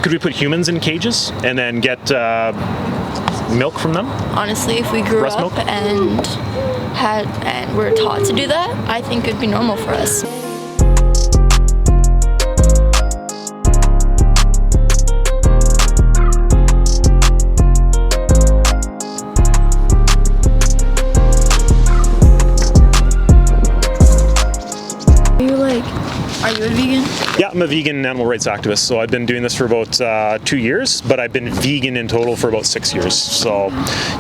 Could we put humans in cages and then get milk from them? Honestly, if we grew Breast up milk? and were taught to do that, I think it'd be normal for us. Are you a vegan? Yeah, I'm a vegan animal rights activist. So I've been doing this for about 2 years, but I've been vegan in total for about 6 years. So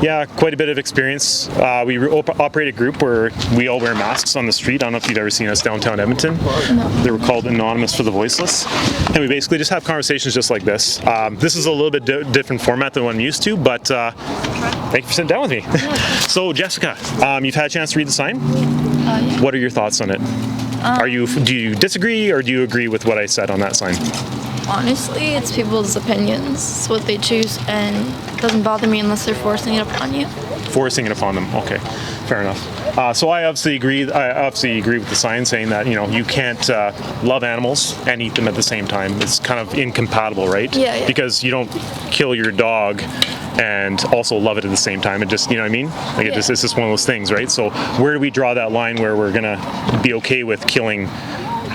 yeah, quite a bit of experience. We operate a group where we all wear masks on the street. I don't know if you've ever seen us downtown Edmonton. No. They were called Anonymous for the Voiceless. And we basically just have conversations just like this. This is a little bit different format than what I'm used to, but thank you for sitting down with me. So Jessica, you've had a chance to read the sign? Yeah. What are your thoughts on it? Do you disagree or do you agree with what I said on that sign? Honestly, it's people's opinions. It's what they choose, and it doesn't bother me unless they're forcing it upon you. Forcing it upon them. Okay, fair enough. So I obviously agree with the sign saying that you can't love animals and eat them at the same time. It's kind of incompatible, right? Yeah. Because you don't kill your dog and also love it at the same time. It just, you know what I mean? Like it's just one of those things, right? So where do we draw that line where we're gonna be okay with killing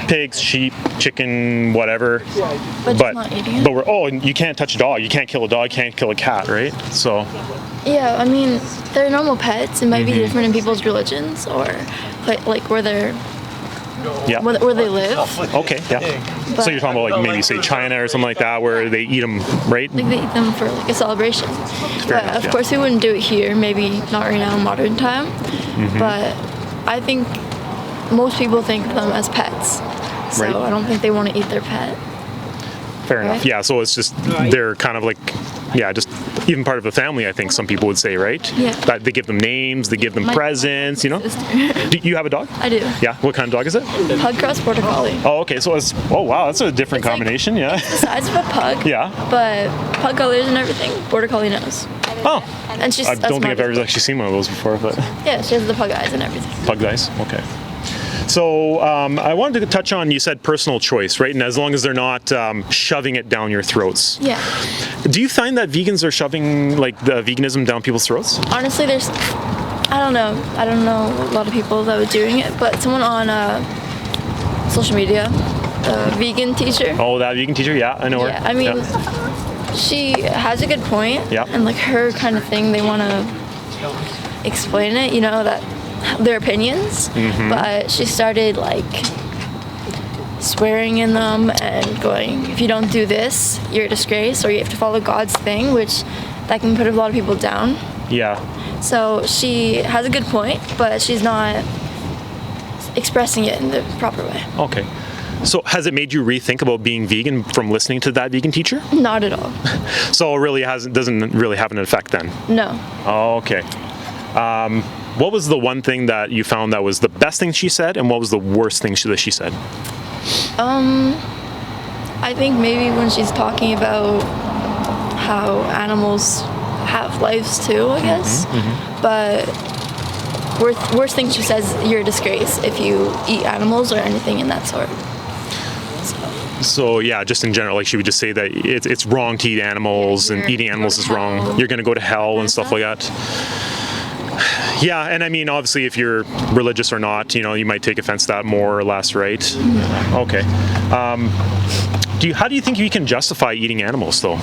pigs, sheep, chicken, whatever, but not eating it? You can't touch a dog, you can't kill a dog, you can't kill a cat, right? So yeah, I mean, they're normal pets. It might be different in people's religions or like where they're where they live. Okay, yeah. So you're talking about like maybe say China or something like that where they eat them, right? Like they eat them for like a celebration. Of course we wouldn't do it here, maybe not right now in modern time. But I think most people think of them as pets. So I don't think they want to eat their pet. Fair enough. Yeah, so it's just they're kind of like just even part of the family, I think some people would say, right? Yeah. That they give them names, they give them presents, Do you have a dog? I do. Yeah. What kind of dog is it? Pug cross border collie. Oh, okay. So wow, that's a different combination. It's the size of a pug. Yeah. But pug colors and everything, border collie nose. Oh. And she's I don't think I've ever actually seen one of those before, but. Yeah, she has the pug eyes and everything. Pug eyes. Okay. So I wanted to touch on, you said personal choice, right? And as long as they're not shoving it down your throats. Yeah. Do you find that vegans are shoving like the veganism down people's throats? Honestly, I don't know a lot of people that were doing it, but someone on social media, a vegan teacher. Oh, that vegan teacher? Yeah, I know her. Yeah, I mean, she has a good point. Yeah. And like her kind of thing, they want to explain it, that their opinions, but she started like swearing in them and going, if you don't do this, you're a disgrace, or you have to follow God's thing, which that can put a lot of people down. Yeah. So she has a good point, but she's not expressing it in the proper way. Okay. So has it made you rethink about being vegan from listening to that vegan teacher? Not at all. So it really doesn't really have an effect then? No. Oh, okay. What was the one thing that you found that was the best thing she said, and what was the worst thing that she said? I think maybe when she's talking about how animals have lives too, I guess. But worst thing she says, you're a disgrace if you eat animals or anything in that sort. So yeah, just in general, like she would just say that it's wrong to eat animals, and eating animals is wrong. You're going to go to hell and stuff like that. Yeah, and I mean, obviously, if you're religious or not, you might take offense to that more or less, right? Okay. How do you think you can justify eating animals, though?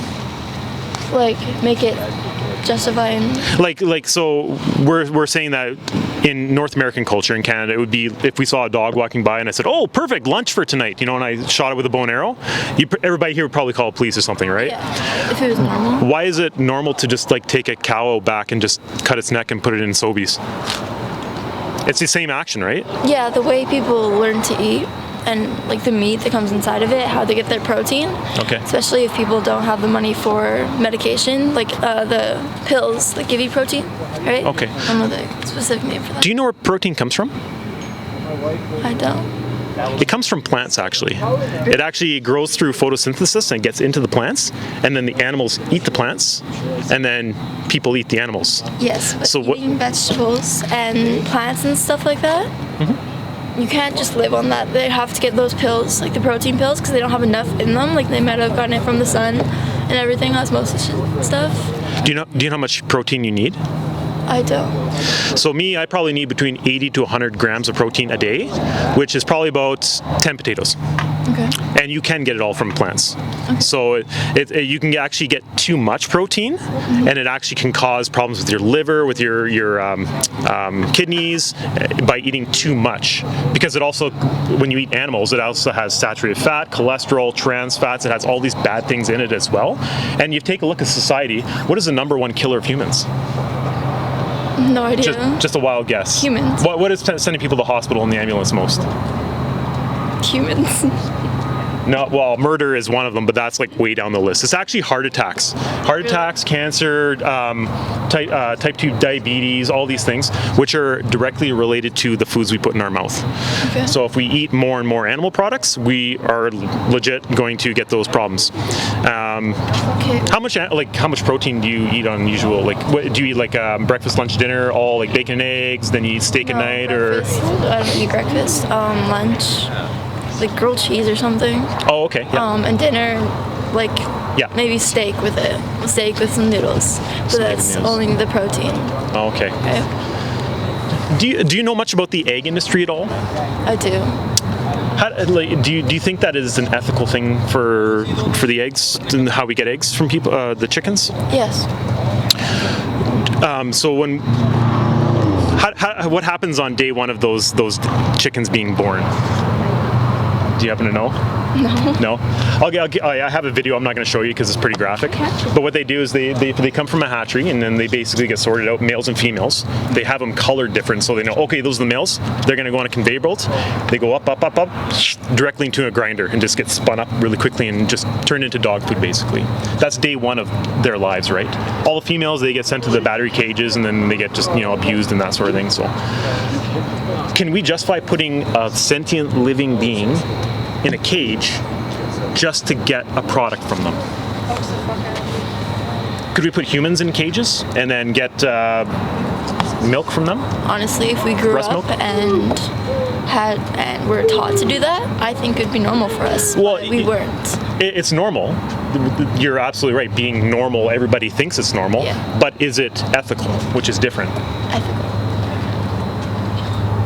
Like, make it justifying. Like, so we're saying that in North American culture, in Canada, it would be if we saw a dog walking by and I said, "Oh, perfect lunch for tonight," and I shot it with a bow and arrow. Everybody here would probably call the police or something, right? Yeah, if it was normal. Why is it normal to just like take a cow back and just cut its neck and put it in Sobeys? It's the same action, right? Yeah, the way people learn to eat and like the meat that comes inside of it, how they get their protein. Okay. Especially if people don't have the money for medication, like the pills that give you protein, right? Okay. I don't know the specific name for that. Do you know where protein comes from? I don't. It comes from plants, actually. It actually grows through photosynthesis and gets into the plants, and then the animals eat the plants, and then people eat the animals. Yes, but So eating vegetables and plants and stuff like that you can't just live on that. They have to get those pills, like the protein pills, because they don't have enough in them. Like they might have gotten it from the sun and everything, osmosis and stuff. Do you know how much protein you need? I don't. So I probably need between 80 to 100 grams of protein a day, which is probably about 10 potatoes. Okay. And you can get it all from plants. Okay. So you can actually get too much protein, and it actually can cause problems with your liver, with your kidneys, by eating too much. Because it also, when you eat animals, it also has saturated fat, cholesterol, trans fats. It has all these bad things in it as well. And you take a look at society. What is the number one killer of humans? No idea. Just a wild guess. Humans. What is sending people to the hospital in the ambulance most? Humans. No, well, murder is one of them, but that's like way down the list. It's actually heart attacks. Heart attacks, cancer, type 2 diabetes, all these things, which are directly related to the foods we put in our mouth. Okay. So if we eat more and more animal products, we are legit going to get those problems. Okay. How much protein do you eat on usual? Like, what, do you eat like breakfast, lunch, dinner, all like bacon and eggs, then you eat steak at night, breakfast. I don't eat breakfast. Lunch, like grilled cheese or something. Oh, okay. Yeah. And dinner, like maybe steak with it. Steak with some noodles. So that's only the protein. Oh, okay. Do you know much about the egg industry at all? I do. Do you think that is an ethical thing for the eggs and how we get eggs from people, the chickens? Yes. So what happens on day one of those chickens being born? Do you happen to know? No. I have a video. I'm not going to show you because it's pretty graphic. But what they do is they come from a hatchery, and then they basically get sorted out, males and females. They have them colored different, so they know, okay, those are the males. They're going to go on a conveyor belt. They go up, directly into a grinder and just get spun up really quickly and just turned into dog food, basically. That's day one of their lives, right? All the females, they get sent to the battery cages, and then they get just, abused and that sort of thing. So, can we justify putting a sentient living being in a cage just to get a product from them? Could we put humans in cages and then get milk from them? Honestly, if we grew up and were taught to do that, I think it'd be normal for us. Well, we weren't. It's normal. You're absolutely right. Being normal, everybody thinks it's normal. Yeah. But is it ethical, which is different? Ethical.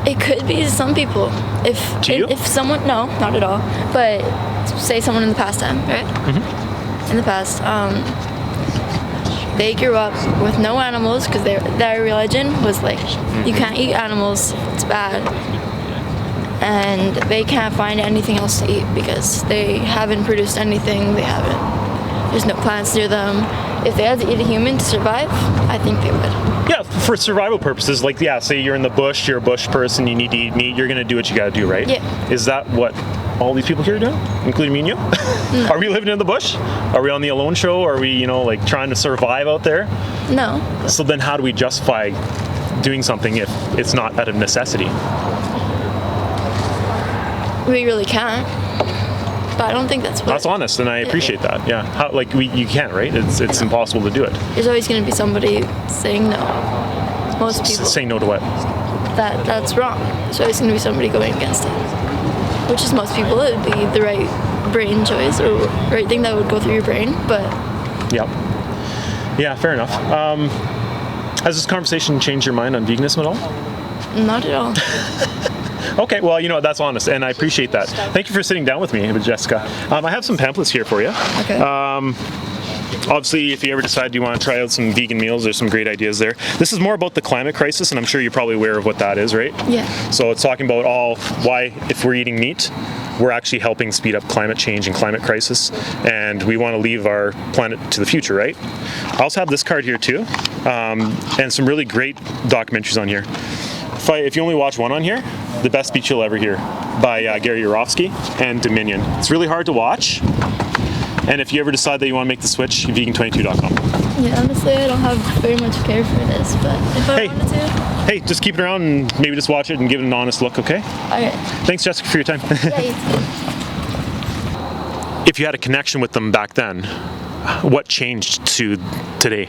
It could be to some people. If someone, no, not at all. But say someone in the past time, right? Mm-hmm. In the past, they grew up with no animals because their religion was like, you can't eat animals, it's bad. And they can't find anything else to eat because they haven't produced anything. There's no plants near them. If they had to eat a human to survive, I think they would. Yeah, for survival purposes, say you're in the bush, you're a bush person, you need to eat meat, you're going to do what you got to do, right? Yeah. Is that what all these people here are doing, including me and you? No. Are we living in the bush? Are we on the Alone Show? Are we, trying to survive out there? No. So then how do we justify doing something if it's not out of necessity? We really can't. But I don't think that's what... That's honest, and I appreciate that. Yeah, you can't, right? It's impossible to do it. There's always going to be somebody saying no. Most people saying no to what? That's wrong. There's always going to be somebody going against it. Which is most people. It would be the right brain choice or right thing that would go through your brain. But yeah, fair enough. Has this conversation changed your mind on veganism at all? Not at all. Okay, well, that's honest, and I appreciate that. Thank you for sitting down with me, Jessica. I have some pamphlets here for you. Okay. Obviously, if you ever decide you want to try out some vegan meals, there's some great ideas there. This is more about the climate crisis, and I'm sure you're probably aware of what that is, right? Yeah. So it's talking about why, if we're eating meat, we're actually helping speed up climate change and climate crisis, and we want to leave our planet to the future, right? I also have this card here too, and some really great documentaries on here. If you only watch one on here, The Best Speech You'll Ever Hear by Gary Yourofsky and Dominion. It's really hard to watch, and if you ever decide that you want to make the switch, vegan22.com. Yeah, honestly, I don't have very much care for this, but if I wanted to... Hey, just keep it around and maybe just watch it and give it an honest look, okay? Okay. Thanks, Jessica, for your time. Yeah, you too. If you had a connection with them back then, what changed to today?